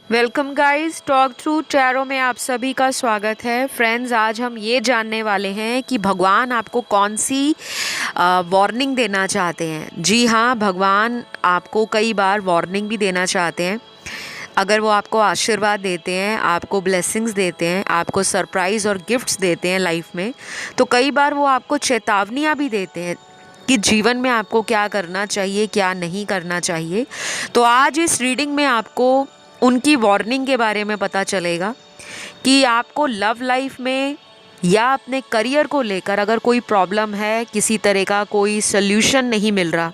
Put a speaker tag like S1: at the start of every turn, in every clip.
S1: Welcome guys, talk through tarot में आप सभी का स्वागत है। फ्रेंड्स, आज हम ये जानने वाले हैं कि भगवान आपको कौन सी वार्निंग देना चाहते हैं। जी हाँ, भगवान आपको कई बार वार्निंग भी देना चाहते हैं। अगर वो आपको आशीर्वाद देते हैं, आपको ब्लेसिंग्स देते हैं, आपको सरप्राइज़ और गिफ्ट्स देते हैं लाइफ में, तो कई बार वो आपको चेतावनियाँ भी देते हैं कि जीवन में आपको क्या करना चाहिए, क्या नहीं करना चाहिए। तो आज इस रीडिंग में आपको उनकी वार्निंग के बारे में पता चलेगा कि आपको लव लाइफ में या अपने करियर को लेकर अगर कोई प्रॉब्लम है, किसी तरह का कोई सल्यूशन नहीं मिल रहा,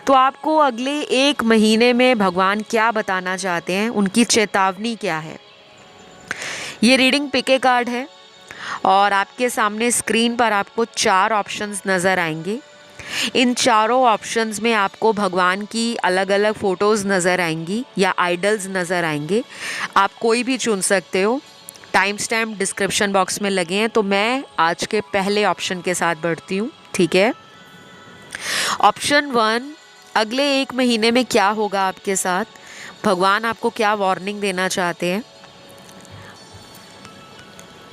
S1: तो आपको अगले 1 महीने में भगवान क्या बताना चाहते हैं, उनकी चेतावनी क्या है। ये रीडिंग पिके कार्ड है और आपके सामने स्क्रीन पर आपको 4 ऑप्शंस नज़र आएंगे। इन चारों ऑप्शंस में आपको भगवान की अलग अलग फ़ोटोज़ नज़र आएंगी या आइडल्स नज़र आएंगे। आप कोई भी चुन सकते हो। टाइम स्टैम्प डिस्क्रिप्शन बॉक्स में लगे हैं। तो मैं आज के पहले ऑप्शन के साथ बढ़ती हूँ, ठीक है। ऑप्शन 1, अगले 1 महीने में क्या होगा आपके साथ, भगवान आपको क्या वार्निंग देना चाहते हैं।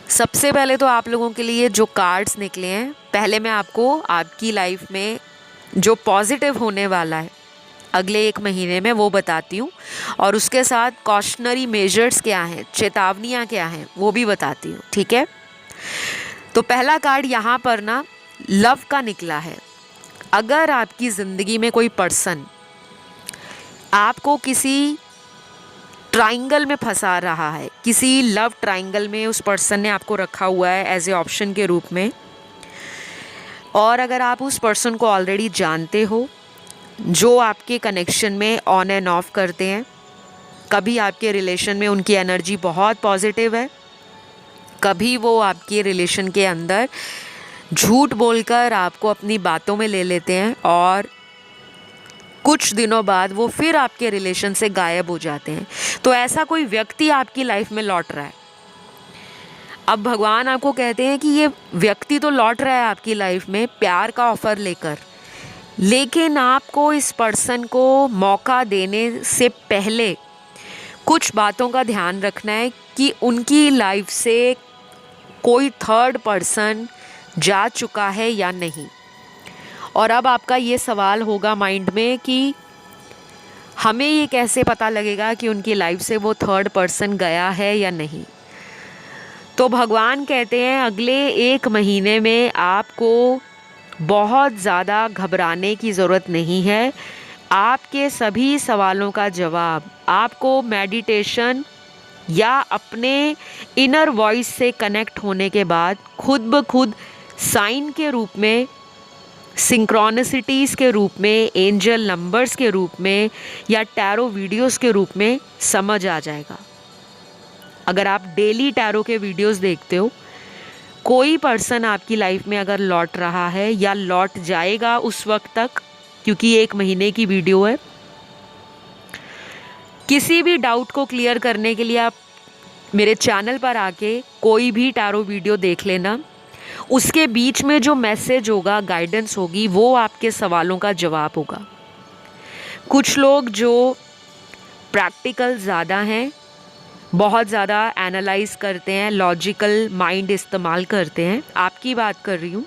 S1: सबसे पहले तो आप लोगों के लिए जो कार्ड्स निकले हैं, पहले मैं आपको आपकी लाइफ में जो पॉजिटिव होने वाला है अगले 1 महीने में वो बताती हूँ, और उसके साथ कॉशनरी मेजर्स क्या हैं, चेतावनियाँ क्या हैं, वो भी बताती हूँ, ठीक है। तो पहला कार्ड यहाँ पर ना लव का निकला है। अगर आपकी ज़िंदगी में कोई पर्सन आपको किसी ट्राइंगल में फंसा रहा है, किसी लव ट्राइंगल में उस पर्सन ने आपको रखा हुआ है एज ए ऑप्शन के रूप में, और अगर आप उस पर्सन को ऑलरेडी जानते हो, जो आपके कनेक्शन में ऑन एंड ऑफ करते हैं, कभी आपके रिलेशन में उनकी एनर्जी बहुत पॉजिटिव है, कभी वो आपके रिलेशन के अंदर झूठ बोलकर आपको अपनी बातों में ले लेते हैं और कुछ दिनों बाद वो फिर आपके रिलेशन से गायब हो जाते हैं। तो ऐसा कोई व्यक्ति आपकी लाइफ में लौट रहा है। अब भगवान आपको कहते हैं कि ये व्यक्ति तो लौट रहा है आपकी लाइफ में प्यार का ऑफ़र लेकर, लेकिन आपको इस पर्सन को मौका देने से पहले कुछ बातों का ध्यान रखना है कि उनकी लाइफ से कोई थर्ड पर्सन जा चुका है या नहीं। और अब आपका ये सवाल होगा माइंड में कि हमें ये कैसे पता लगेगा कि उनकी लाइफ से वो थर्ड पर्सन गया है या नहीं। तो भगवान कहते हैं अगले 1 महीने में आपको बहुत ज़्यादा घबराने की ज़रूरत नहीं है। आपके सभी सवालों का जवाब आपको मेडिटेशन या अपने इनर वॉइस से कनेक्ट होने के बाद खुद ब खुद साइन के रूप में, सिंक्रोनिसिटीज़ के रूप में, एंजल नंबर्स के रूप में या टैरो वीडियोस के रूप में समझ आ जाएगा। अगर आप डेली टैरो के वीडियोस देखते हो, कोई पर्सन आपकी लाइफ में अगर लौट रहा है या लौट जाएगा उस वक्त तक, क्योंकि 1 महीने की वीडियो है, किसी भी डाउट को क्लियर करने के लिए आप मेरे चैनल पर आके कोई भी टैरो वीडियो देख लेना। उसके बीच में जो मैसेज होगा, गाइडेंस होगी, वो आपके सवालों का जवाब होगा। कुछ लोग जो प्रैक्टिकल ज़्यादा हैं, बहुत ज़्यादा एनालाइज करते हैं, लॉजिकल माइंड इस्तेमाल करते हैं, आपकी बात कर रही हूँ।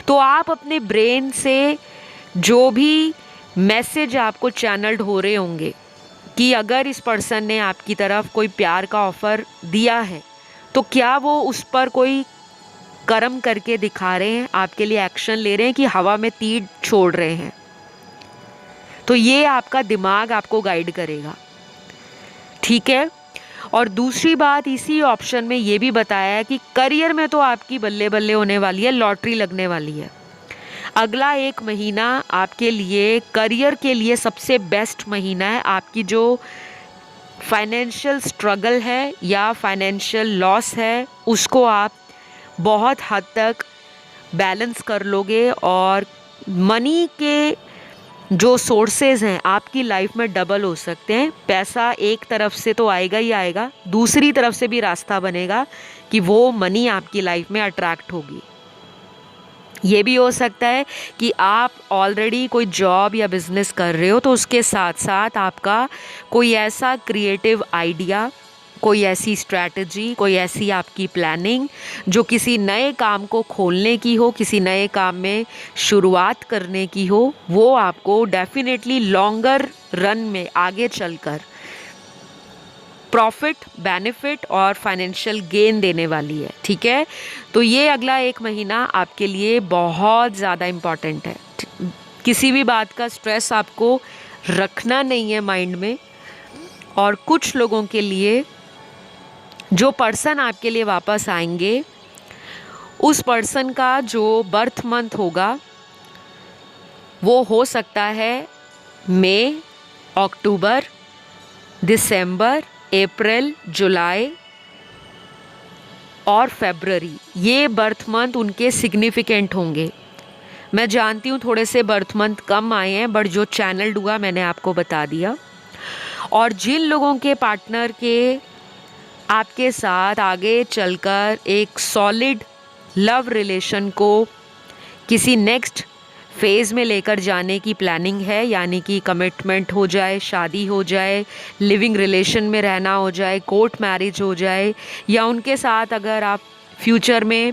S1: तो आप अपने ब्रेन से जो भी मैसेज आपको चैनल्ड हो रहे होंगे कि अगर इस पर्सन ने आपकी तरफ कोई प्यार का ऑफ़र दिया है तो क्या वो उस पर कोई कर्म करके दिखा रहे हैं, आपके लिए एक्शन ले रहे हैं, कि हवा में तीर छोड़ रहे हैं। तो ये आपका दिमाग आपको गाइड करेगा, ठीक है। और दूसरी बात, इसी ऑप्शन में ये भी बताया है कि करियर में तो आपकी बल्ले बल्ले होने वाली है, लॉटरी लगने वाली है। अगला 1 महीना आपके लिए करियर के लिए सबसे बेस्ट महीना है। आपकी जो फाइनेंशियल स्ट्रगल है या फाइनेंशियल लॉस है, उसको आप बहुत हद तक बैलेंस कर लोगे और मनी के जो सोर्सेज हैं आपकी लाइफ में डबल हो सकते हैं। पैसा एक तरफ से तो आएगा ही आएगा, दूसरी तरफ से भी रास्ता बनेगा कि वो मनी आपकी लाइफ में अट्रैक्ट होगी। ये भी हो सकता है कि आप ऑलरेडी कोई जॉब या बिज़नेस कर रहे हो, तो उसके साथ साथ आपका कोई ऐसा क्रिएटिव आइडिया, कोई ऐसी स्ट्रैटेजी, कोई ऐसी आपकी प्लानिंग जो किसी नए काम को खोलने की हो, किसी नए काम में शुरुआत करने की हो, वो आपको डेफिनेटली लॉन्गर रन में आगे चलकर प्रॉफिट, बेनिफिट और फाइनेंशियल गेन देने वाली है। ठीक है, तो ये अगला एक महीना आपके लिए बहुत ज़्यादा इम्पॉर्टेंट है। किसी भी बात का स्ट्रेस आपको रखना नहीं है माइंड में। और कुछ लोगों के लिए जो पर्सन आपके लिए वापस आएंगे, उस पर्सन का जो बर्थ मंथ होगा वो हो सकता है मई, अक्टूबर, दिसंबर, अप्रैल, जुलाई और फरवरी। ये बर्थ मंथ उनके सिग्निफिकेंट होंगे। मैं जानती हूँ थोड़े से बर्थ मंथ कम आए हैं, बट जो चैनल्ड हुआ मैंने आपको बता दिया। और जिन लोगों के पार्टनर के आपके साथ आगे चलकर एक सॉलिड लव रिलेशन को किसी नेक्स्ट फेज़ में लेकर जाने की प्लानिंग है, यानी कि कमिटमेंट हो जाए, शादी हो जाए, लिविंग रिलेशन में रहना हो जाए, कोर्ट मैरिज हो जाए, या उनके साथ अगर आप फ्यूचर में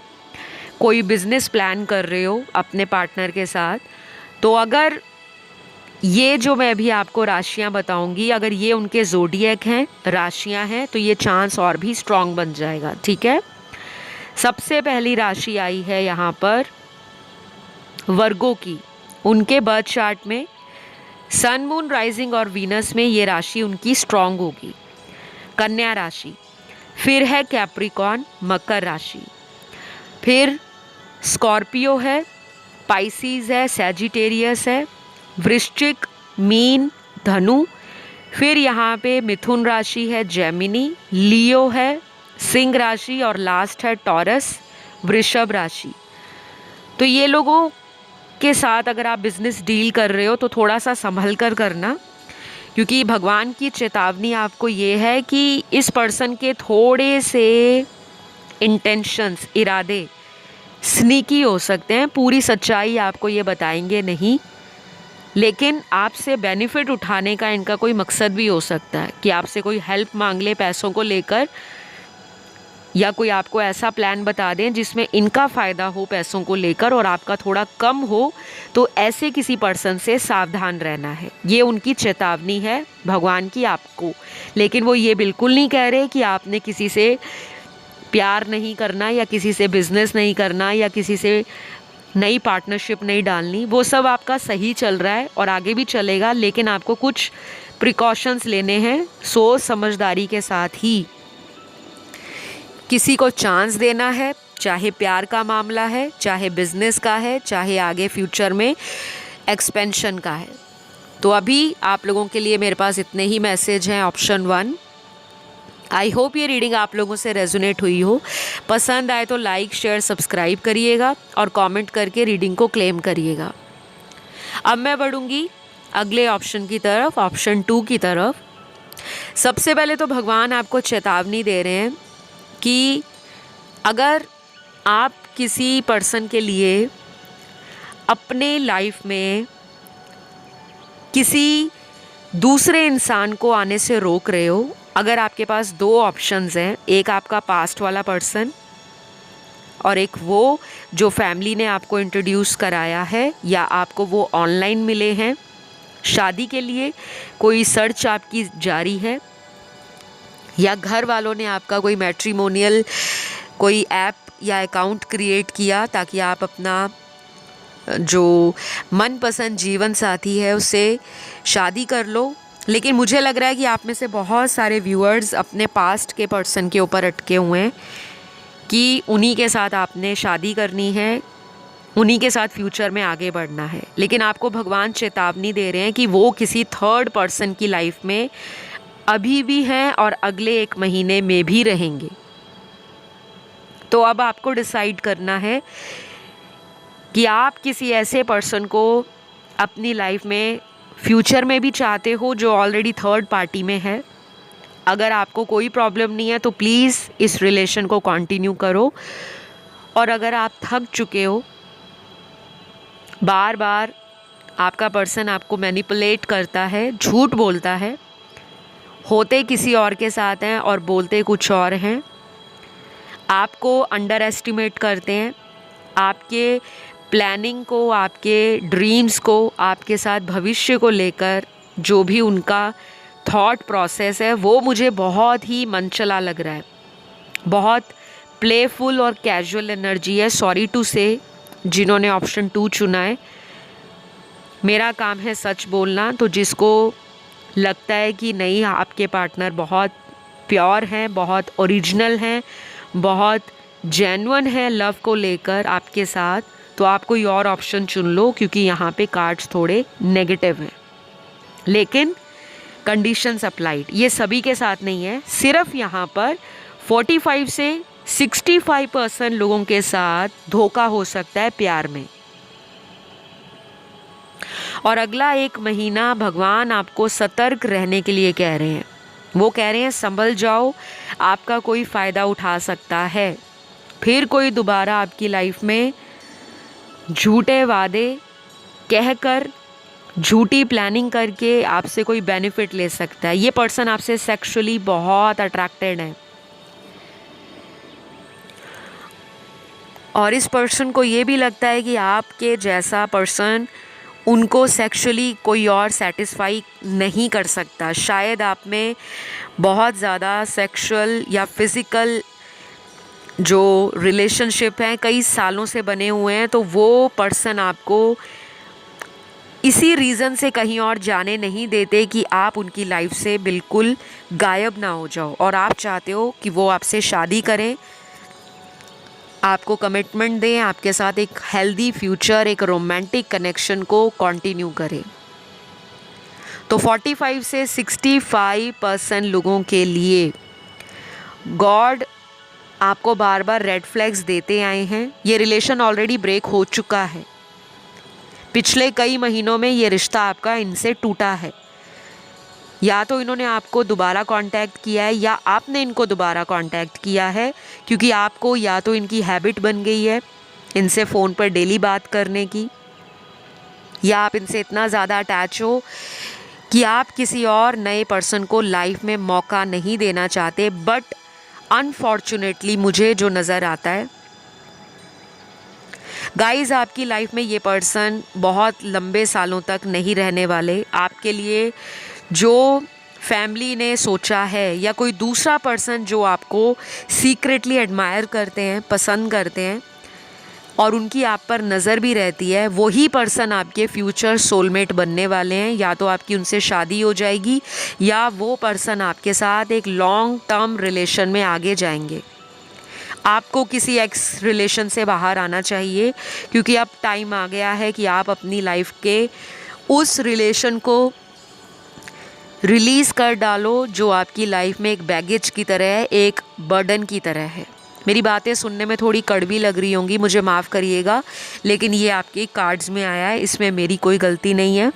S1: कोई बिज़नेस प्लान कर रहे हो अपने पार्टनर के साथ, तो अगर ये जो मैं अभी आपको राशियां बताऊंगी, अगर ये उनके ज़ोडिएक हैं, राशियां हैं, तो ये चांस और भी स्ट्रॉन्ग बन जाएगा। ठीक है, सबसे पहली राशि आई है यहाँ पर वर्गो की। उनके बर्थ चार्ट में सन, मून, राइजिंग और वीनस में ये राशि उनकी स्ट्रॉन्ग होगी। कन्या राशि, फिर है कैप्रिकॉन, मकर राशि, फिर स्कॉर्पियो है, पाइसीज है, सैजिटेरियस है, वृश्चिक, मीन, धनु, फिर यहाँ पे मिथुन राशि है, जेमिनी, लियो है, सिंह राशि और लास्ट है टॉरस, वृषभ राशि। तो ये लोगों के साथ अगर आप बिज़नेस डील कर रहे हो तो थोड़ा सा संभल कर करना, क्योंकि भगवान की चेतावनी आपको ये है कि इस पर्सन के थोड़े से इंटेंशंस, इरादे स्नीकी हो सकते हैं। पूरी सच्चाई आपको ये बताएंगे नहीं, लेकिन आपसे बेनिफिट उठाने का इनका कोई मकसद भी हो सकता है कि आपसे कोई हेल्प मांग ले पैसों को लेकर, या कोई आपको ऐसा प्लान बता दें जिसमें इनका फ़ायदा हो पैसों को लेकर और आपका थोड़ा कम हो। तो ऐसे किसी पर्सन से सावधान रहना है, ये उनकी चेतावनी है भगवान की आपको। लेकिन वो ये बिल्कुल नहीं कह रहे कि आपने किसी से प्यार नहीं करना, या किसी से बिज़नेस नहीं करना, या किसी से नई पार्टनरशिप नहीं डालनी। वो सब आपका सही चल रहा है और आगे भी चलेगा, लेकिन आपको कुछ प्रिकॉशंस लेने हैं। सोच समझदारी के साथ ही किसी को चांस देना है, चाहे प्यार का मामला है, चाहे बिजनेस का है, चाहे आगे फ्यूचर में एक्सपेंशन का है। तो अभी आप लोगों के लिए मेरे पास इतने ही मैसेज हैं। ऑप्शन 1, आई होप ये रीडिंग आप लोगों से रेजोनेट हुई हो। पसंद आए तो लाइक, शेयर, सब्सक्राइब करिएगा और कमेंट करके रीडिंग को क्लेम करिएगा। अब मैं बढ़ूँगी अगले ऑप्शन की तरफ, ऑप्शन 2 की तरफ। सबसे पहले तो भगवान आपको चेतावनी दे रहे हैं कि अगर आप किसी पर्सन के लिए अपने लाइफ में किसी दूसरे इंसान को आने से रोक रहे हो, अगर आपके पास 2 ऑप्शंस हैं, एक आपका पास्ट वाला पर्सन और एक वो जो फैमिली ने आपको इंट्रोड्यूस कराया है, या आपको वो ऑनलाइन मिले हैं शादी के लिए, कोई सर्च आपकी जारी है, या घर वालों ने आपका कोई मैट्रिमोनियल कोई ऐप या अकाउंट क्रिएट किया ताकि आप अपना जो मनपसंद जीवन साथी है उससे शादी कर लो। लेकिन मुझे लग रहा है कि आप में से बहुत सारे व्यूअर्स अपने पास्ट के पर्सन के ऊपर अटके हुए हैं कि उन्हीं के साथ आपने शादी करनी है, उन्हीं के साथ फ्यूचर में आगे बढ़ना है। लेकिन आपको भगवान चेतावनी दे रहे हैं कि वो किसी थर्ड पर्सन की लाइफ में अभी भी हैं और अगले 1 महीने में भी रहेंगे। तो अब आपको डिसाइड करना है कि आप किसी ऐसे पर्सन को अपनी लाइफ में फ्यूचर में भी चाहते हो जो ऑलरेडी थर्ड पार्टी में है। अगर आपको कोई प्रॉब्लम नहीं है तो प्लीज़ इस रिलेशन को कंटिन्यू करो, और अगर आप थक चुके हो बार बार आपका पर्सन आपको मैनिपुलेट करता है, झूठ बोलता है, होते किसी और के साथ हैं और बोलते कुछ और हैं, आपको अंडर एस्टिमेट करते हैं, आपके प्लानिंग को, आपके ड्रीम्स को, आपके साथ भविष्य को लेकर जो भी उनका थॉट प्रोसेस है वो मुझे बहुत ही मनचला लग रहा है। बहुत प्लेफुल और कैजुअल एनर्जी है। सॉरी टू से जिन्होंने ऑप्शन 2 चुना है। मेरा काम है सच बोलना, तो जिसको लगता है कि नहीं आपके पार्टनर बहुत प्योर हैं, बहुत ओरिजिनल हैं, बहुत जेन्युइन है लव को लेकर आपके साथ, तो आप कोई और ऑप्शन चुन लो, क्योंकि यहाँ पे कार्ड्स थोड़े नेगेटिव हैं। लेकिन कंडीशंस अप्लाइड, ये सभी के साथ नहीं है। सिर्फ यहाँ पर 45 से 65% लोगों के साथ धोखा हो सकता है प्यार में। और अगला 1 महीना भगवान आपको सतर्क रहने के लिए कह रहे हैं। वो कह रहे हैं संभल जाओ, आपका कोई फ़ायदा उठा सकता है। फिर कोई दोबारा आपकी लाइफ में झूठे वादे कहकर, झूठी प्लानिंग करके आपसे कोई बेनिफिट ले सकता है। ये पर्सन आपसे सेक्सुअली बहुत अट्रैक्टेड है और इस पर्सन को ये भी लगता है कि आपके जैसा पर्सन उनको सेक्सुअली कोई और सेटिस्फाई नहीं कर सकता। शायद आप में बहुत ज़्यादा सेक्सुअल या फिज़िकल जो रिलेशनशिप हैं कई सालों से बने हुए हैं, तो वो पर्सन आपको इसी रीज़न से कहीं और जाने नहीं देते कि आप उनकी लाइफ से बिल्कुल गायब ना हो जाओ। और आप चाहते हो कि वो आपसे शादी करें, आपको कमिटमेंट दें, आपके साथ एक हेल्दी फ्यूचर, एक रोमांटिक कनेक्शन को कंटिन्यू करें। तो 45 से 65% लोगों के लिए गॉड आपको बार बार रेड फ्लैग्स देते आए हैं। ये रिलेशन ऑलरेडी ब्रेक हो चुका है। पिछले कई महीनों में ये रिश्ता आपका इनसे टूटा है। या तो इन्होंने आपको दोबारा कांटेक्ट किया है या आपने इनको दोबारा कांटेक्ट किया है, क्योंकि आपको या तो इनकी हैबिट बन गई है इनसे फ़ोन पर डेली बात करने की, या आप इनसे इतना ज़्यादा अटैच हो कि आप किसी और नए पर्सन को लाइफ में मौका नहीं देना चाहते। बट अनफॉर्चुनेटली मुझे जो नज़र आता है गाइस, आपकी लाइफ में ये पर्सन बहुत लंबे सालों तक नहीं रहने वाले। आपके लिए जो फैमिली ने सोचा है या कोई दूसरा पर्सन जो आपको सीक्रेटली एडमायर करते हैं, पसंद करते हैं और उनकी आप पर नज़र भी रहती है, वही पर्सन आपके फ्यूचर सोलमेट बनने वाले हैं। या तो आपकी उनसे शादी हो जाएगी या वो पर्सन आपके साथ एक लॉन्ग टर्म रिलेशन में आगे जाएंगे। आपको किसी एक्स रिलेशन से बाहर आना चाहिए, क्योंकि अब टाइम आ गया है कि आप अपनी लाइफ के उस रिलेशन को रिलीज़ कर डालो जो आपकी लाइफ में एक बैगेज की तरह है, एक बर्डन की तरह है। मेरी बातें सुनने में थोड़ी कड़वी लग रही होंगी, मुझे माफ़ करिएगा, लेकिन ये आपके कार्ड्स में आया है, इसमें मेरी कोई गलती नहीं है।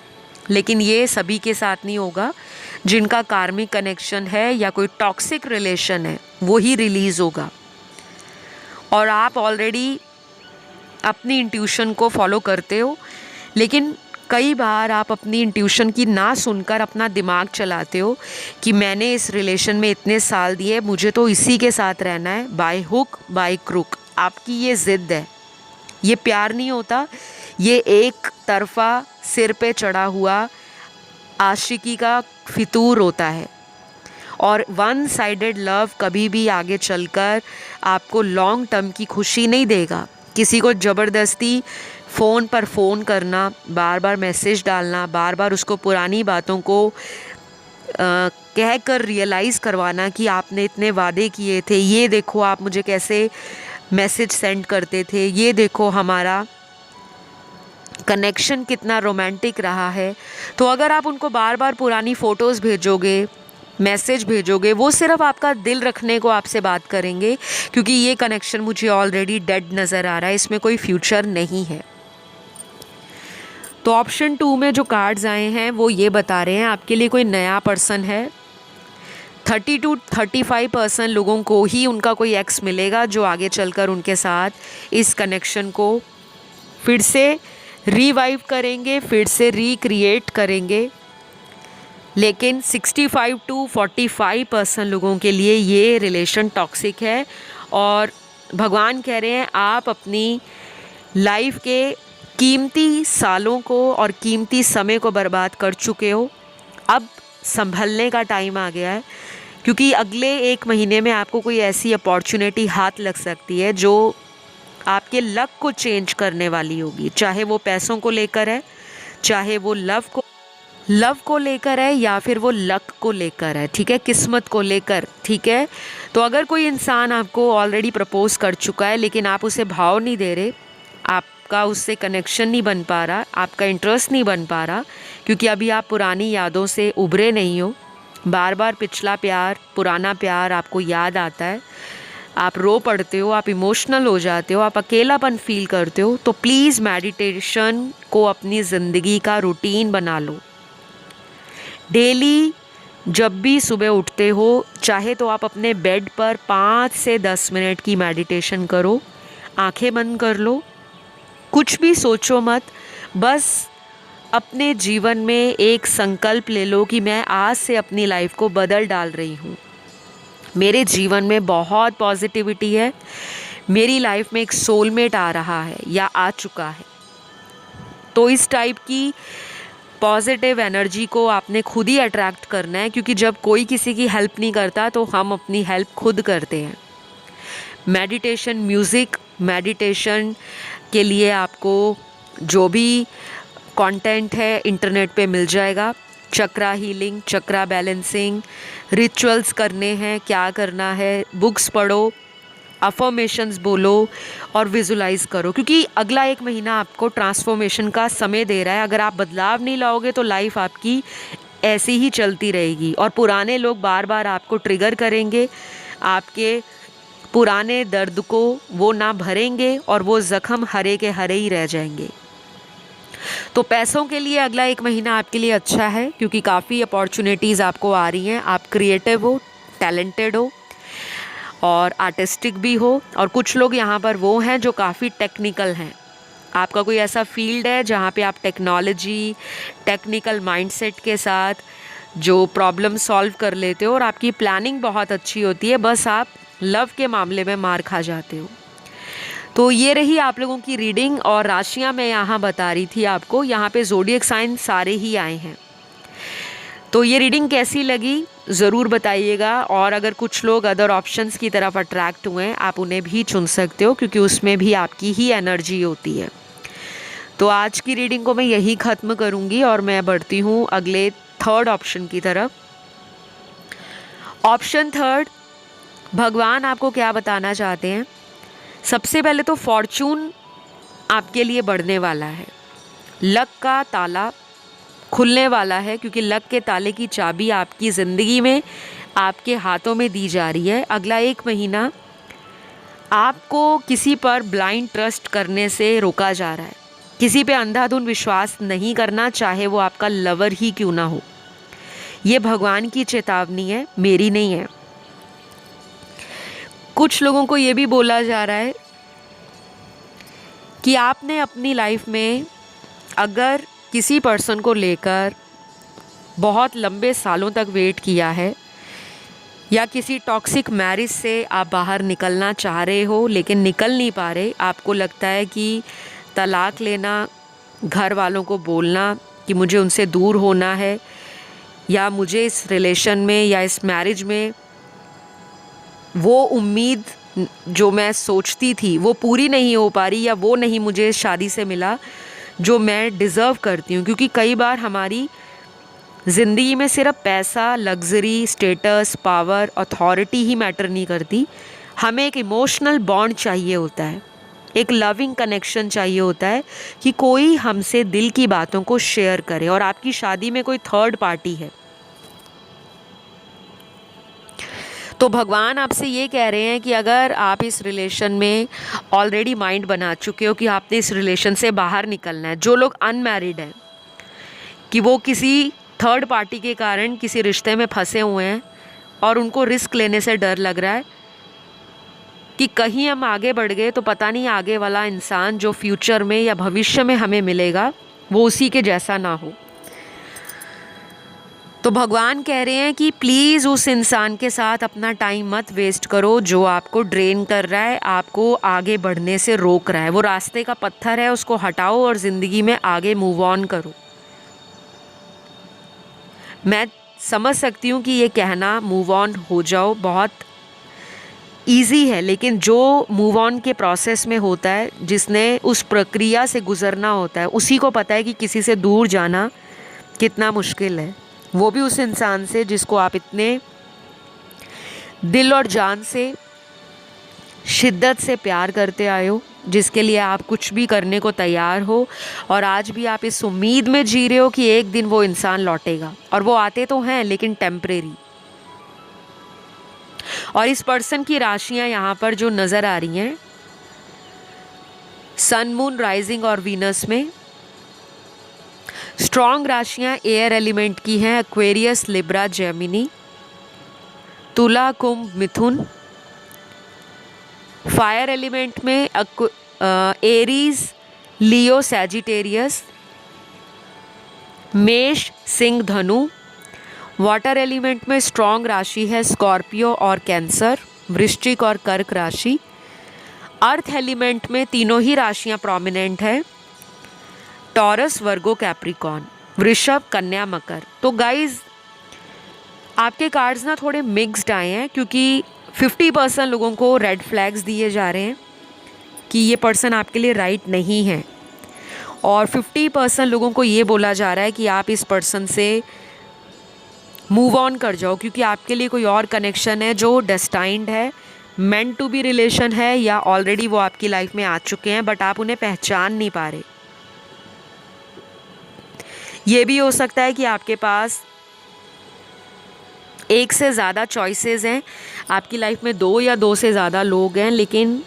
S1: लेकिन ये सभी के साथ नहीं होगा। जिनका कार्मिक कनेक्शन है या कोई टॉक्सिक रिलेशन है वो ही रिलीज़ होगा। और आप ऑलरेडी अपनी इंट्यूशन को फॉलो करते हो, लेकिन कई बार आप अपनी इंट्यूशन की ना सुनकर अपना दिमाग चलाते हो कि मैंने इस रिलेशन में इतने साल दिए, मुझे तो इसी के साथ रहना है, बाय हुक बाय क्रुक। आपकी ये ज़िद है। ये प्यार नहीं होता, ये एक तरफा सिर पे चढ़ा हुआ आशिकी का फितूर होता है। और वन साइडेड लव कभी भी आगे चलकर आपको लॉन्ग टर्म की खुशी नहीं देगा। किसी को ज़बरदस्ती फ़ोन पर फ़ोन करना, बार बार मैसेज डालना, बार बार उसको पुरानी बातों को कह कर रियलाइज़ करवाना कि आपने इतने वादे किए थे, ये देखो आप मुझे कैसे मैसेज सेंड करते थे, ये देखो हमारा कनेक्शन कितना रोमांटिक रहा है। तो अगर आप उनको बार बार पुरानी फ़ोटोज़ भेजोगे, मैसेज भेजोगे, वो सिर्फ आपका दिल रखने को आपसे बात करेंगे, क्योंकि ये कनेक्शन मुझे ऑलरेडी डेड नज़र आ रहा है, इसमें कोई फ्यूचर नहीं है। तो ऑप्शन 2 में जो कार्ड्स आए हैं वो ये बता रहे हैं आपके लिए कोई नया पर्सन है। 30 to 35% लोगों को ही उनका कोई एक्स मिलेगा जो आगे चलकर उनके साथ इस कनेक्शन को फिर से रिवाइव करेंगे, फिर से रिक्रिएट करेंगे। लेकिन 65 टू 45% लोगों के लिए ये रिलेशन टॉक्सिक है और भगवान कह रहे हैं आप अपनी लाइफ के कीमती सालों को और कीमती समय को बर्बाद कर चुके हो। अब संभलने का टाइम आ गया है, क्योंकि अगले 1 महीने में आपको कोई ऐसी अपॉर्चुनिटी हाथ लग सकती है जो आपके लक को चेंज करने वाली होगी। चाहे वो पैसों को लेकर है, चाहे वो लव को लेकर है, या फिर वो लक को लेकर है, ठीक है, किस्मत को लेकर, ठीक है। तो अगर कोई इंसान आपको ऑलरेडी प्रपोज कर चुका है लेकिन आप उसे भाव नहीं दे रहे, आपका उससे कनेक्शन नहीं बन पा रहा, आपका इंटरेस्ट नहीं बन पा रहा, क्योंकि अभी आप पुरानी यादों से उभरे नहीं हो, बार बार पिछला प्यार, पुराना प्यार आपको याद आता है, आप रो पड़ते हो, आप इमोशनल हो जाते हो, आप अकेलापन फील करते हो, तो प्लीज़ मेडिटेशन को अपनी ज़िंदगी का रूटीन बना लो। डेली जब भी सुबह उठते हो, चाहे तो आप अपने बेड पर 5 से 10 मिनट की मेडिटेशन करो, आंखें बंद कर लो, कुछ भी सोचो मत, बस अपने जीवन में एक संकल्प ले लो कि मैं आज से अपनी लाइफ को बदल डाल रही हूँ। मेरे जीवन में बहुत पॉजिटिविटी है, मेरी लाइफ में एक सोलमेट आ रहा है या आ चुका है। तो इस टाइप की पॉजिटिव एनर्जी को आपने खुद ही अट्रैक्ट करना है, क्योंकि जब कोई किसी की हेल्प नहीं करता तो हम अपनी हेल्प खुद करते हैं। मेडिटेशन म्यूज़िक, मेडिटेशन के लिए आपको जो भी कंटेंट है इंटरनेट पे मिल जाएगा। चक्रा हीलिंग, चक्रा बैलेंसिंग, रिचुअल्स करने हैं, क्या करना है, बुक्स पढ़ो, अफर्मेशंस बोलो और विजुलाइज करो, क्योंकि अगला 1 महीना आपको ट्रांसफॉर्मेशन का समय दे रहा है। अगर आप बदलाव नहीं लाओगे तो लाइफ आपकी ऐसी ही चलती रहेगी और पुराने लोग बार बार आपको ट्रिगर करेंगे, आपके पुराने दर्द को वो ना भरेंगे और वो ज़ख्म हरे के हरे ही रह जाएंगे। तो पैसों के लिए अगला 1 महीना आपके लिए अच्छा है, क्योंकि काफ़ी अपॉर्चुनिटीज़ आपको आ रही हैं। आप क्रिएटिव हो, टैलेंटेड हो और आर्टिस्टिक भी हो, और कुछ लोग यहाँ पर वो हैं जो काफ़ी टेक्निकल हैं। आपका कोई ऐसा फील्ड है जहाँ पे आप टेक्नोलॉजी, टेक्निकल माइंडसेट के साथ जो प्रॉब्लम सॉल्व कर लेते हो और आपकी प्लानिंग बहुत अच्छी होती है, बस आप लव के मामले में मार खा जाते हो। तो ये रही आप लोगों की रीडिंग, और राशियाँ मैं यहाँ बता रही थी आपको। यहाँ पे ज़ोडिएक साइन सारे ही आए हैं। तो ये रीडिंग कैसी लगी ज़रूर बताइएगा, और अगर कुछ लोग अदर ऑप्शंस की तरफ अट्रैक्ट हुए हैं, आप उन्हें भी चुन सकते हो, क्योंकि उसमें भी आपकी ही एनर्जी होती है। तो आज की रीडिंग को मैं यही ख़त्म करूँगी और मैं बढ़ती हूँ अगले 3rd ऑप्शन की तरफ। ऑप्शन 3, भगवान आपको क्या बताना चाहते हैं। सबसे पहले तो फॉर्चून आपके लिए बढ़ने वाला है, लक का ताला खुलने वाला है, क्योंकि लक के ताले की चाबी आपकी ज़िंदगी में आपके हाथों में दी जा रही है। अगला 1 महीना आपको किसी पर ब्लाइंड ट्रस्ट करने से रोका जा रहा है। किसी पे अंधाधुंध विश्वास नहीं करना, चाहे वो आपका लवर ही क्यों ना हो। ये भगवान की चेतावनी है, मेरी नहीं है। कुछ लोगों को ये भी बोला जा रहा है कि आपने अपनी लाइफ में अगर किसी पर्सन को लेकर बहुत लंबे सालों तक वेट किया है, या किसी टॉक्सिक मैरिज से आप बाहर निकलना चाह रहे हो लेकिन निकल नहीं पा रहे, आपको लगता है कि तलाक लेना, घर वालों को बोलना कि मुझे उनसे दूर होना है, या मुझे इस रिलेशन में या इस मैरिज में वो उम्मीद जो मैं सोचती थी वो पूरी नहीं हो पा रही, या वो नहीं मुझे शादी से मिला जो मैं डिज़र्व करती हूँ। क्योंकि कई बार हमारी ज़िंदगी में सिर्फ पैसा, लग्जरी, स्टेटस, पावर, अथॉरिटी ही मैटर नहीं करती। हमें एक इमोशनल बॉन्ड चाहिए होता है, एक लविंग कनेक्शन चाहिए होता है कि कोई हमसे दिल की बातों को शेयर करे। और आपकी शादी में कोई 3rd पार्टी है तो भगवान आपसे ये कह रहे हैं कि अगर आप इस रिलेशन में ऑलरेडी माइंड बना चुके हो कि आपने इस रिलेशन से बाहर निकलना है, जो लोग अनमैरिड हैं कि वो किसी 3rd पार्टी के कारण किसी रिश्ते में फंसे हुए हैं और उनको रिस्क लेने से डर लग रहा है कि कहीं हम आगे बढ़ गए तो पता नहीं आगे वाला इंसान जो फ्यूचर में या भविष्य में हमें मिलेगा वो उसी के जैसा ना हो। तो भगवान कह रहे हैं कि प्लीज़ उस इंसान के साथ अपना टाइम मत वेस्ट करो जो आपको ड्रेन कर रहा है, आपको आगे बढ़ने से रोक रहा है। वो रास्ते का पत्थर है, उसको हटाओ और ज़िंदगी में आगे मूव ऑन करो। मैं समझ सकती हूँ कि ये कहना मूव ऑन हो जाओ बहुत ईजी है, लेकिन जो मूव ऑन के प्रोसेस में होता है, जिसने उस प्रक्रिया से गुज़रना होता है, उसी को पता है कि किसी से दूर जाना कितना मुश्किल है। वो भी उस इंसान से जिसको आप इतने दिल और जान से, शिद्दत से प्यार करते आए हो, जिसके लिए आप कुछ भी करने को तैयार हो, और आज भी आप इस उम्मीद में जी रहे हो कि एक दिन वो इंसान लौटेगा। और वो आते तो हैं लेकिन टेम्परेरी। और इस पर्सन की राशियां यहाँ पर जो नज़र आ रही हैं, सन, मून, राइजिंग और वीनस में स्ट्रॉन्ग राशियां एयर एलिमेंट की हैं, एक्वेरियस, लिब्रा, जेमिनी, तुला, कुंभ, मिथुन। फायर एलिमेंट में एरीज, लियो, सैजिटेरियस, मेष, सिंह, धनु। वाटर एलिमेंट में स्ट्रॉन्ग राशि है स्कॉर्पियो और कैंसर, वृश्चिक और कर्क राशि। अर्थ एलिमेंट में तीनों ही राशियां प्रोमिनेंट है, टॉरस, वर्गो, कैप्रिकॉर्न, वृषभ, कन्या, मकर। तो गाइज आपके कार्ड्स ना थोड़े मिक्स्ड आए हैं, क्योंकि 50% लोगों को रेड फ्लैग्स दिए जा रहे हैं कि ये पर्सन आपके लिए राइट नहीं है, और 50% लोगों को ये बोला जा रहा है कि आप इस पर्सन से मूव ऑन कर जाओ, क्योंकि आपके लिए कोई और कनेक्शन है जो डेस्टाइंड है, मेंट टू बी रिलेशन है, या ऑलरेडी वो आपकी लाइफ में आ चुके हैं बट आप उन्हें पहचान नहीं पा रहे। ये भी हो सकता है कि आपके पास एक से ज़्यादा चॉइसेस हैं, आपकी लाइफ में 2 या 2 से ज़्यादा लोग हैं, लेकिन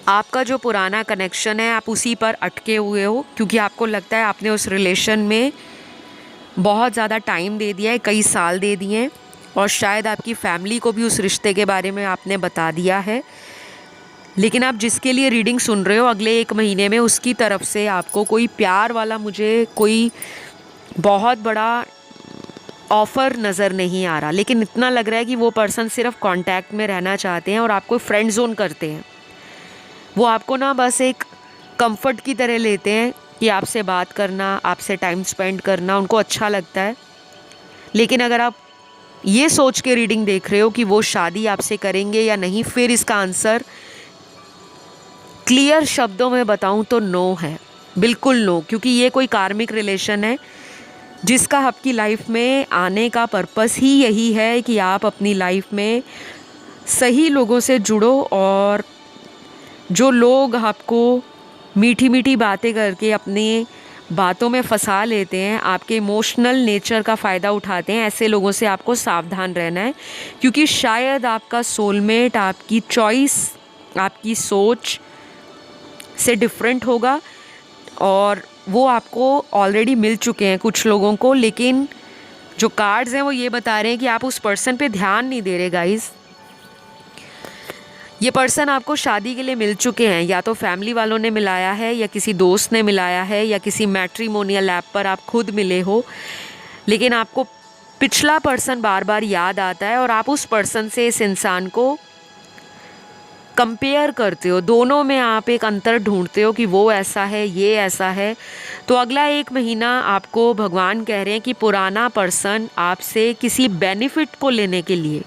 S1: आपका जो पुराना कनेक्शन है आप उसी पर अटके हुए हो, क्योंकि आपको लगता है आपने उस रिलेशन में बहुत ज़्यादा टाइम दे दिया है, कई साल दे दिए हैं, और शायद आपकी फैमिली को भी उस रिश्ते के बारे में आपने बता दिया है। लेकिन आप जिसके लिए रीडिंग सुन रहे हो, अगले 1 महीने में उसकी तरफ से आपको कोई प्यार वाला, मुझे कोई बहुत बड़ा ऑफ़र नज़र नहीं आ रहा, लेकिन इतना लग रहा है कि वो पर्सन सिर्फ कांटेक्ट में रहना चाहते हैं और आपको फ्रेंड जोन करते हैं। वो आपको ना बस एक कंफर्ट की तरह लेते हैं कि आपसे बात करना, आपसे टाइम स्पेंड करना उनको अच्छा लगता है। लेकिन अगर आप ये सोच के रीडिंग देख रहे हो कि वो शादी आपसे करेंगे या नहीं, फिर इसका आंसर क्लियर शब्दों में बताऊं तो नो है, बिल्कुल नो, क्योंकि ये कोई कार्मिक रिलेशन है जिसका आपकी लाइफ में आने का पर्पस ही यही है कि आप अपनी लाइफ में सही लोगों से जुड़ो, और जो लोग आपको मीठी मीठी बातें करके अपने बातों में फंसा लेते हैं, आपके इमोशनल नेचर का फ़ायदा उठाते हैं, ऐसे लोगों से आपको सावधान रहना है, क्योंकि शायद आपका सोलमेट आपकी चॉइस, आपकी सोच से डिफरेंट होगा, और वो आपको ऑलरेडी मिल चुके हैं कुछ लोगों को। लेकिन जो कार्ड्स हैं वो ये बता रहे हैं कि आप उस पर्सन पे ध्यान नहीं दे रहे गाइस। ये पर्सन आपको शादी के लिए मिल चुके हैं, या तो फैमिली वालों ने मिलाया है, या किसी दोस्त ने मिलाया है, या किसी मैट्रिमोनियल ऐप पर आप खुद मिले हो, लेकिन आपको पिछला पर्सन बार बार याद आता है और आप उस पर्सन से इस इंसान को कंपेयर करते हो, दोनों में आप एक अंतर ढूंढते हो कि वो ऐसा है, ये ऐसा है। तो अगला 1 महीना आपको भगवान कह रहे हैं कि पुराना पर्सन आपसे किसी बेनिफिट को लेने के लिए,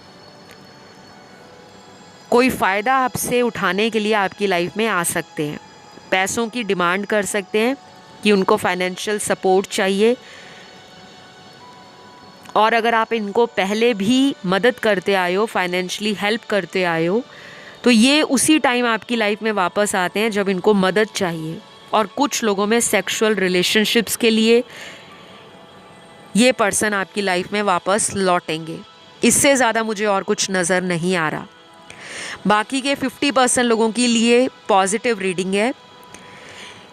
S1: कोई फ़ायदा आपसे उठाने के लिए आपकी लाइफ में आ सकते हैं, पैसों की डिमांड कर सकते हैं कि उनको फाइनेंशियल सपोर्ट चाहिए, और अगर आप इनको पहले भी मदद करते आए हो, फाइनेंशियली हेल्प करते आए हो, तो ये उसी टाइम आपकी लाइफ में वापस आते हैं जब इनको मदद चाहिए। और कुछ लोगों में सेक्सुअल रिलेशनशिप्स के लिए ये पर्सन आपकी लाइफ में वापस लौटेंगे। इससे ज़्यादा मुझे और कुछ नज़र नहीं आ रहा। बाकी के 50% लोगों के लिए पॉजिटिव रीडिंग है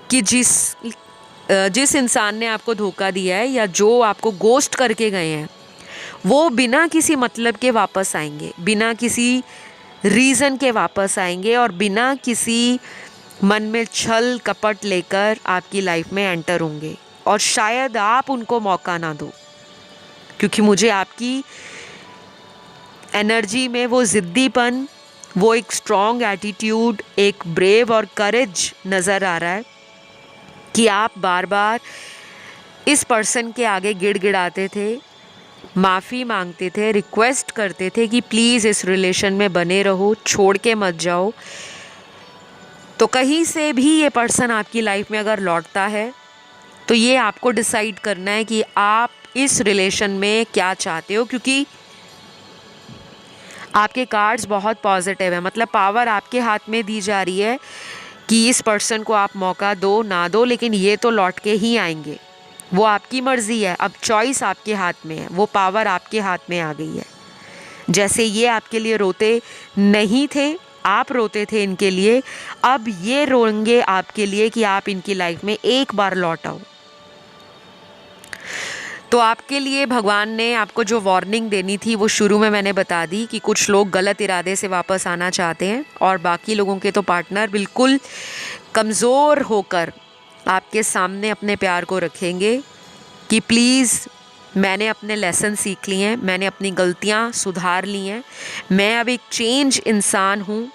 S1: कि जिस इंसान ने आपको धोखा दिया है या जो आपको गोस्ट करके गए हैं, वो बिना किसी मतलब के वापस आएंगे, बिना किसी रीज़न के वापस आएंगे और बिना किसी मन में छल कपट लेकर आपकी लाइफ में एंटर होंगे। और शायद आप उनको मौका ना दो, क्योंकि मुझे आपकी एनर्जी में वो ज़िद्दीपन, वो एक स्ट्रॉन्ग एटीट्यूड, एक ब्रेव और करेज नज़र आ रहा है कि आप बार बार इस पर्सन के आगे गिड़गिड़ाते थे, माफ़ी मांगते थे, रिक्वेस्ट करते थे कि प्लीज़ इस रिलेशन में बने रहो, छोड़ के मत जाओ। तो कहीं से भी ये पर्सन आपकी लाइफ में अगर लौटता है तो ये आपको डिसाइड करना है कि आप इस रिलेशन में क्या चाहते हो, क्योंकि आपके कार्ड्स बहुत पॉजिटिव है। मतलब पावर आपके हाथ में दी जा रही है कि इस पर्सन को आप मौका दो ना दो, लेकिन ये तो लौट के ही आएंगे। वो आपकी मर्ज़ी है, अब चॉइस आपके हाथ में है, वो पावर आपके हाथ में आ गई है। जैसे ये आपके लिए रोते नहीं थे, आप रोते थे इनके लिए, अब ये रोएंगे आपके लिए कि आप इनकी लाइफ में एक बार लौट आओ। तो आपके लिए भगवान ने आपको जो वार्निंग देनी थी वो शुरू में मैंने बता दी कि कुछ लोग गलत इरादे से वापस आना चाहते हैं और बाकी लोगों के तो पार्टनर बिल्कुल कमज़ोर होकर आपके सामने अपने प्यार को रखेंगे कि प्लीज़ मैंने अपने लेसन सीख लिए हैं, मैंने अपनी गलतियां सुधार ली हैं, मैं अब एक चेंज इंसान हूँ,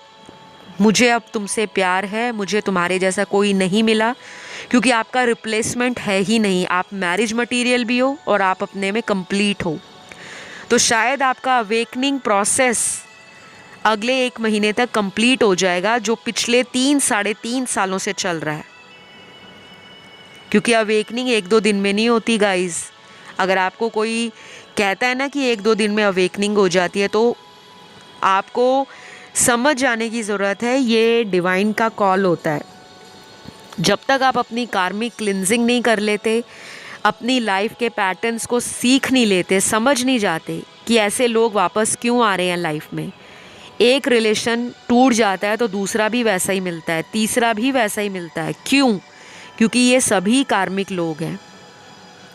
S1: मुझे अब तुमसे प्यार है, मुझे तुम्हारे जैसा कोई नहीं मिला, क्योंकि आपका रिप्लेसमेंट है ही नहीं। आप मैरिज मटेरियल भी हो और आप अपने में कंप्लीट हो। तो शायद आपका अवेकनिंग प्रोसेस अगले 1 महीने तक कंप्लीट हो जाएगा, जो पिछले 3-3.5 सालों से चल रहा है। क्योंकि अवेकनिंग 1-2 दिन में नहीं होती गाइस। अगर आपको कोई कहता है ना कि 1-2 दिन में अवेकनिंग हो जाती है, तो आपको समझ जाने की ज़रूरत है, ये डिवाइन का कॉल होता है। जब तक आप अपनी कार्मिक क्लिनजिंग नहीं कर लेते, अपनी लाइफ के पैटर्न्स को सीख नहीं लेते, समझ नहीं जाते कि ऐसे लोग वापस क्यों आ रहे हैं लाइफ में। एक रिलेशन टूट जाता है तो दूसरा भी वैसा ही मिलता है, तीसरा भी वैसा ही मिलता है। क्यों? क्योंकि ये सभी कार्मिक लोग हैं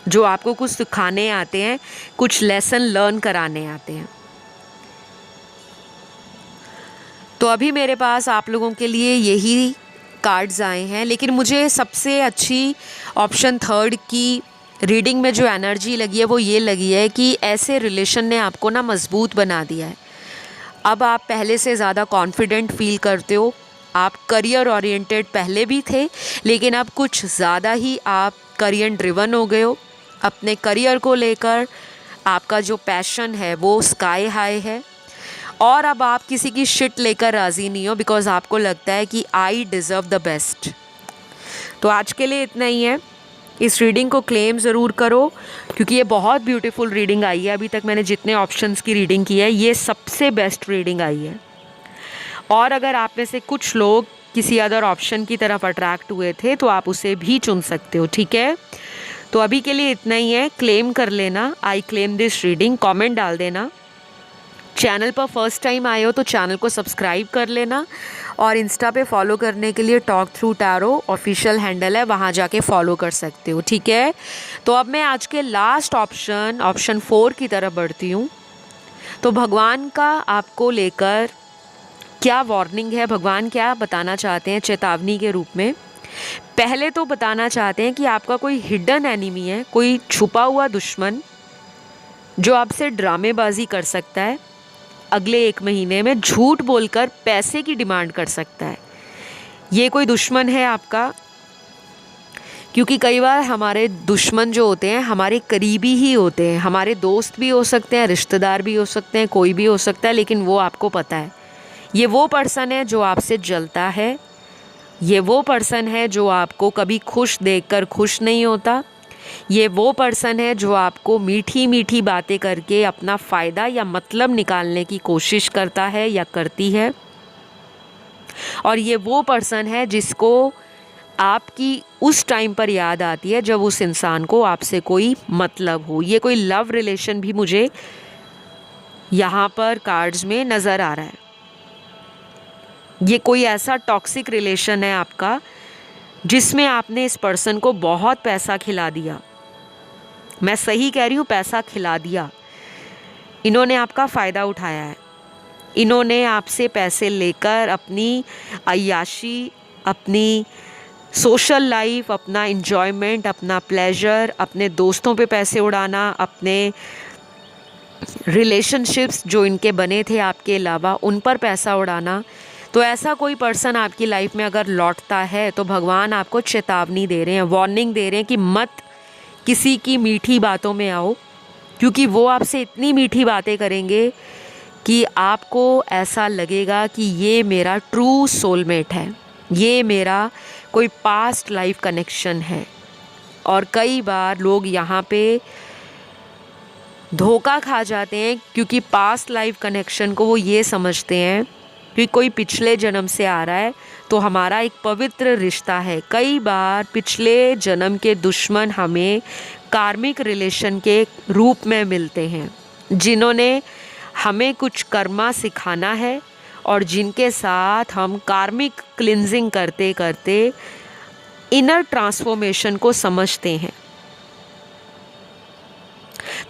S1: जो आपको कुछ सिखाने आते हैं, कुछ लेसन लर्न कराने आते हैं। तो अभी मेरे पास आप लोगों के लिए यही कार्ड्स आए हैं, लेकिन मुझे सबसे अच्छी ऑप्शन 3 की रीडिंग में जो एनर्जी लगी है वो ये लगी है कि ऐसे रिलेशन ने आपको ना मजबूत बना दिया है। अब आप पहले से ज़्यादा कॉन्फिडेंट फील करते हो। आप करियर ओरिएंटेड पहले भी थे, लेकिन अब कुछ ज़्यादा ही आप करियर ड्रिवन हो गए हो। अपने करियर को लेकर आपका जो पैशन है वो स्काई हाई है, और अब आप किसी की शिट लेकर राज़ी नहीं हो, बिकॉज आपको लगता है कि आई डिज़र्व द बेस्ट। तो आज के लिए इतना ही है। इस रीडिंग को क्लेम ज़रूर करो, क्योंकि ये बहुत ब्यूटीफुल रीडिंग आई है। अभी तक मैंने जितने ऑप्शंस की रीडिंग की है, ये सबसे बेस्ट रीडिंग आई है। और अगर आप में से कुछ लोग किसी अदर ऑप्शन की तरफ अट्रैक्ट हुए थे तो आप उसे भी चुन सकते हो, ठीक है। तो अभी के लिए इतना ही है। क्लेम कर लेना, I claim this reading, comment डाल देना। चैनल पर फर्स्ट टाइम आए हो तो चैनल को सब्सक्राइब कर लेना, और इंस्टा पे फॉलो करने के लिए talk through tarot official handle है, वहाँ जाके फॉलो कर सकते हो, ठीक है। तो अब मैं आज के लास्ट ऑप्शन 4 की तरफ बढ़ती हूँ। तो भगवान का आपको लेकर क्या वार्निंग है, भगवान क्या बताना चाहते हैं चेतावनी के रूप में। पहले तो बताना चाहते हैं कि आपका कोई हिडन एनिमी है, कोई छुपा हुआ दुश्मन जो आपसे ड्रामेबाजी कर सकता है, अगले 1 महीने में झूठ बोलकर पैसे की डिमांड कर सकता है। ये कोई दुश्मन है आपका, क्योंकि कई बार हमारे दुश्मन जो होते हैं हमारे करीबी ही होते हैं। हमारे दोस्त भी हो सकते हैं, रिश्तेदार भी हो सकते हैं, कोई भी हो सकता है, लेकिन वो आपको पता है ये वो पर्सन है जो आपसे जलता है, ये वो पर्सन है जो आपको कभी खुश देखकर खुश नहीं होता, ये वो पर्सन है जो आपको मीठी मीठी बातें करके अपना फ़ायदा या मतलब निकालने की कोशिश करता है या करती है, और ये वो पर्सन है जिसको आपकी उस टाइम पर याद आती है जब उस इंसान को आपसे कोई मतलब हो। ये कोई लव रिलेशन भी मुझे यहाँ पर कार्ड्स में नज़र आ रहा है। ये कोई ऐसा टॉक्सिक रिलेशन है आपका जिसमें आपने इस पर्सन को बहुत पैसा खिला दिया। मैं सही कह रही हूँ, पैसा खिला दिया। इन्होंने आपका फ़ायदा उठाया है, इन्होंने आपसे पैसे लेकर अपनी अय्याशी, अपनी सोशल लाइफ, अपना इन्जॉयमेंट, अपना प्लेजर, अपने दोस्तों पे पैसे उड़ाना, अपने रिलेशनशिप्स जो इनके बने थे आपके अलावा उन पर पैसा उड़ाना। तो ऐसा कोई पर्सन आपकी लाइफ में अगर लौटता है तो भगवान आपको चेतावनी दे रहे हैं, वार्निंग दे रहे हैं कि मत किसी की मीठी बातों में आओ, क्योंकि वो आपसे इतनी मीठी बातें करेंगे कि आपको ऐसा लगेगा कि ये मेरा ट्रू सोलमेट है, ये मेरा कोई पास्ट लाइफ कनेक्शन है। और कई बार लोग यहाँ पे धोखा खा जाते हैं, क्योंकि पास्ट लाइफ कनेक्शन को वो ये समझते हैं कि कोई पिछले जन्म से आ रहा है तो हमारा एक पवित्र रिश्ता है। कई बार पिछले जन्म के दुश्मन हमें कार्मिक रिलेशन के रूप में मिलते हैं, जिन्होंने हमें कुछ कर्मा सिखाना है और जिनके साथ हम कार्मिक क्लिनजिंग करते करते इनर ट्रांसफॉर्मेशन को समझते हैं।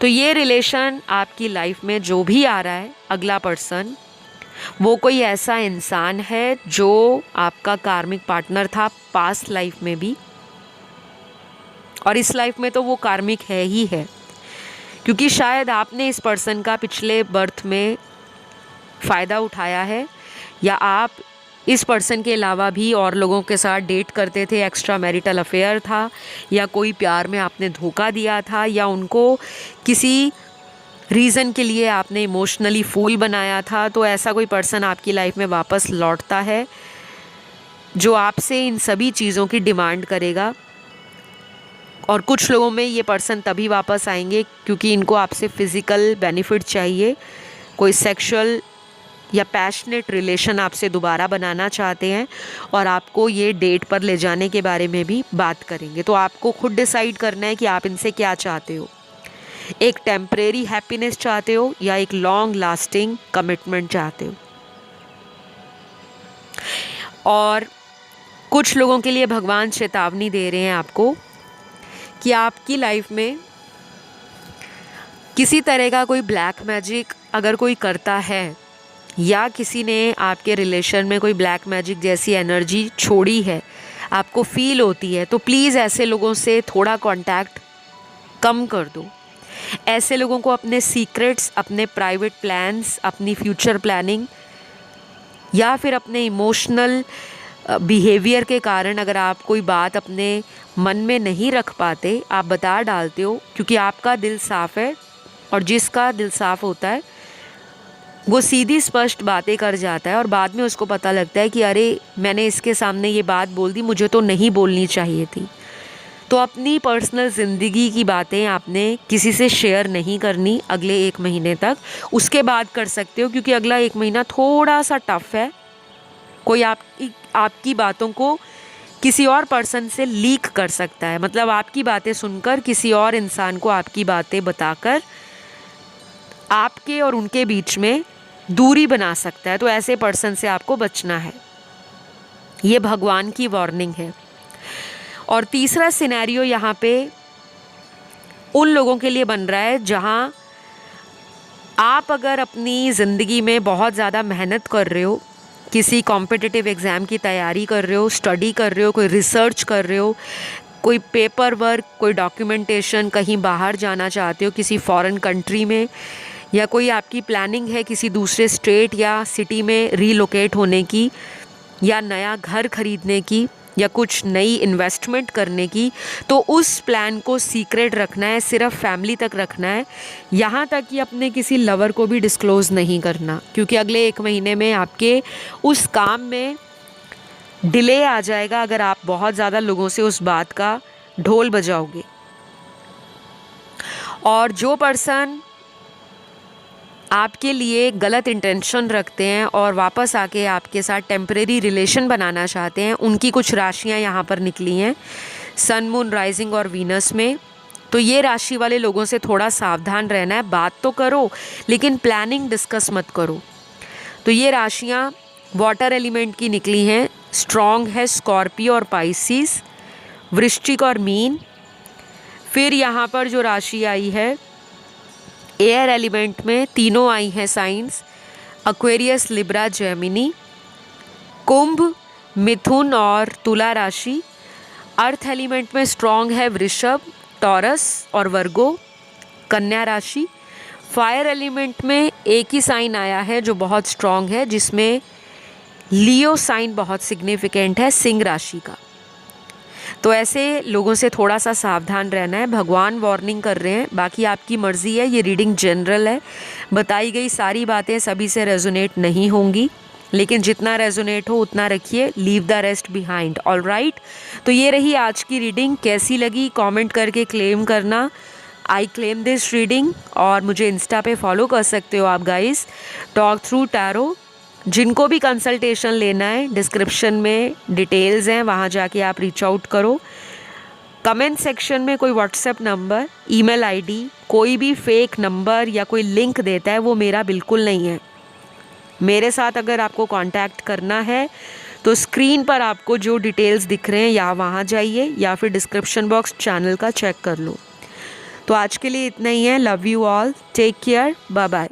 S1: तो ये रिलेशन आपकी लाइफ में जो भी आ रहा है, अगला पर्सन, वो कोई ऐसा इंसान है जो आपका कार्मिक पार्टनर था पास्ट लाइफ में भी, और इस लाइफ में तो वो कार्मिक है ही है, क्योंकि शायद आपने इस पर्सन का पिछले बर्थ में फ़ायदा उठाया है, या आप इस पर्सन के अलावा भी और लोगों के साथ डेट करते थे, एक्स्ट्रा मैरिटल अफेयर था, या कोई प्यार में आपने धोखा दिया था, या उनको किसी रीज़न के लिए आपने इमोशनली फूल बनाया था। तो ऐसा कोई पर्सन आपकी लाइफ में वापस लौटता है जो आपसे इन सभी चीज़ों की डिमांड करेगा। और कुछ लोगों में ये पर्सन तभी वापस आएंगे क्योंकि इनको आपसे फ़िज़िकल बेनिफिट चाहिए, कोई सेक्सुअल या पैशनेट रिलेशन आपसे दोबारा बनाना चाहते हैं, और आपको ये डेट पर ले जाने के बारे में भी बात करेंगे। तो आपको खुद डिसाइड करना है कि आप इनसे क्या चाहते हो, एक टेम्परेरी हैप्पीनेस चाहते हो या एक लॉन्ग लास्टिंग कमिटमेंट चाहते हो। और कुछ लोगों के लिए भगवान चेतावनी दे रहे हैं आपको कि आपकी लाइफ में किसी तरह का कोई ब्लैक मैजिक अगर कोई करता है, या किसी ने आपके रिलेशन में कोई ब्लैक मैजिक जैसी एनर्जी छोड़ी है, आपको फील होती है, तो प्लीज़ ऐसे लोगों से थोड़ा कांटेक्ट कम कर दो। ऐसे लोगों को अपने सीक्रेट्स, अपने प्राइवेट प्लान्स, अपनी फ्यूचर प्लानिंग या फिर अपने इमोशनल बिहेवियर के कारण अगर आप कोई बात अपने मन में नहीं रख पाते, आप बता डालते हो, क्योंकि आपका दिल साफ़ है, और जिसका दिल साफ़ होता है वो सीधी स्पष्ट बातें कर जाता है, और बाद में उसको पता लगता है कि अरे मैंने इसके सामने ये बात बोल दी, मुझे तो नहीं बोलनी चाहिए थी। तो अपनी पर्सनल ज़िंदगी की बातें आपने किसी से शेयर नहीं करनी अगले 1 महीने तक। उसके बाद कर सकते हो, क्योंकि अगला 1 महीना थोड़ा सा टफ है। कोई आपकी बातों को किसी और पर्सन से लीक कर सकता है, मतलब आपकी बातें सुनकर किसी और इंसान को आपकी बातें बताकर आपके और उनके बीच में दूरी बना सकता है। तो ऐसे पर्सन से आपको बचना है, ये भगवान की वार्निंग है। और तीसरा सिनेरियो यहाँ पे उन लोगों के लिए बन रहा है जहाँ आप अगर अपनी ज़िंदगी में बहुत ज़्यादा मेहनत कर रहे हो, किसी कॉम्पिटिटिव एग्ज़ाम की तैयारी कर रहे हो, स्टडी कर रहे हो, कोई रिसर्च कर रहे हो, कोई पेपर वर्क, कोई डॉक्यूमेंटेशन, कहीं बाहर जाना चाहते हो किसी फॉरेन कंट्री में, या कोई आपकी प्लानिंग है किसी दूसरे स्टेट या सिटी में रीलोकेट होने की, या नया घर खरीदने की, या कुछ नई इन्वेस्टमेंट करने की, तो उस प्लान को सीक्रेट रखना है, सिर्फ फैमिली तक रखना है। यहाँ तक कि अपने किसी लवर को भी डिस्क्लोज़ नहीं करना, क्योंकि अगले 1 महीने में आपके उस काम में डिले आ जाएगा अगर आप बहुत ज़्यादा लोगों से उस बात का ढोल बजाओगे। और जो पर्सन आपके लिए गलत इंटेंशन रखते हैं और वापस आके आपके साथ टेम्परेरी रिलेशन बनाना चाहते हैं, उनकी कुछ राशियां यहाँ पर निकली हैं सन, मून, राइजिंग और वीनस में। तो ये राशि वाले लोगों से थोड़ा सावधान रहना है। बात तो करो लेकिन प्लानिंग डिस्कस मत करो। तो ये राशियाँ वाटर एलिमेंट की निकली हैं। स्ट्रॉन्ग है स्कॉर्पियो और पाइसिस, वृश्चिक और मीन। फिर यहाँ पर जो राशि आई है एयर एलिमेंट में, तीनों आई हैं साइंस, एक्वेरियस, लिब्रा, जेमिनी। कुंभ, मिथुन और तुला राशि। अर्थ एलिमेंट में स्ट्रॉन्ग है वृषभ, टॉरस और वर्गो। कन्या राशि। फायर एलिमेंट में एक ही साइन आया है जो बहुत स्ट्रॉन्ग है, जिसमें लियो साइन बहुत सिग्निफिकेंट है, सिंह राशि का। तो ऐसे लोगों से थोड़ा सा सावधान रहना है, भगवान वार्निंग कर रहे हैं। बाकी आपकी मर्ज़ी है, ये रीडिंग जनरल है, बताई गई सारी बातें सभी से रेजोनेट नहीं होंगी, लेकिन जितना रेजोनेट हो उतना रखिए, leave the rest behind. All right, तो ये रही आज की रीडिंग। कैसी लगी कमेंट करके क्लेम करना, आई क्लेम दिस रीडिंग। और मुझे इंस्टा पे फॉलो कर सकते हो आप गाइस, टॉक थ्रू टैरो। जिनको भी कंसल्टेशन लेना है, डिस्क्रिप्शन में डिटेल्स हैं, वहाँ जाके आप रीच आउट करो। कमेंट सेक्शन में कोई व्हाट्सएप नंबर, ईमेल आईडी, कोई भी फेक नंबर या कोई लिंक देता है, वो मेरा बिल्कुल नहीं है। मेरे साथ अगर आपको कांटेक्ट करना है तो स्क्रीन पर आपको जो डिटेल्स दिख रहे हैं या वहाँ जाइए, या फिर डिस्क्रिप्शन बॉक्स चैनल का चेक कर लो। तो आज के लिए इतना ही है। Love you all, take care, bye bye.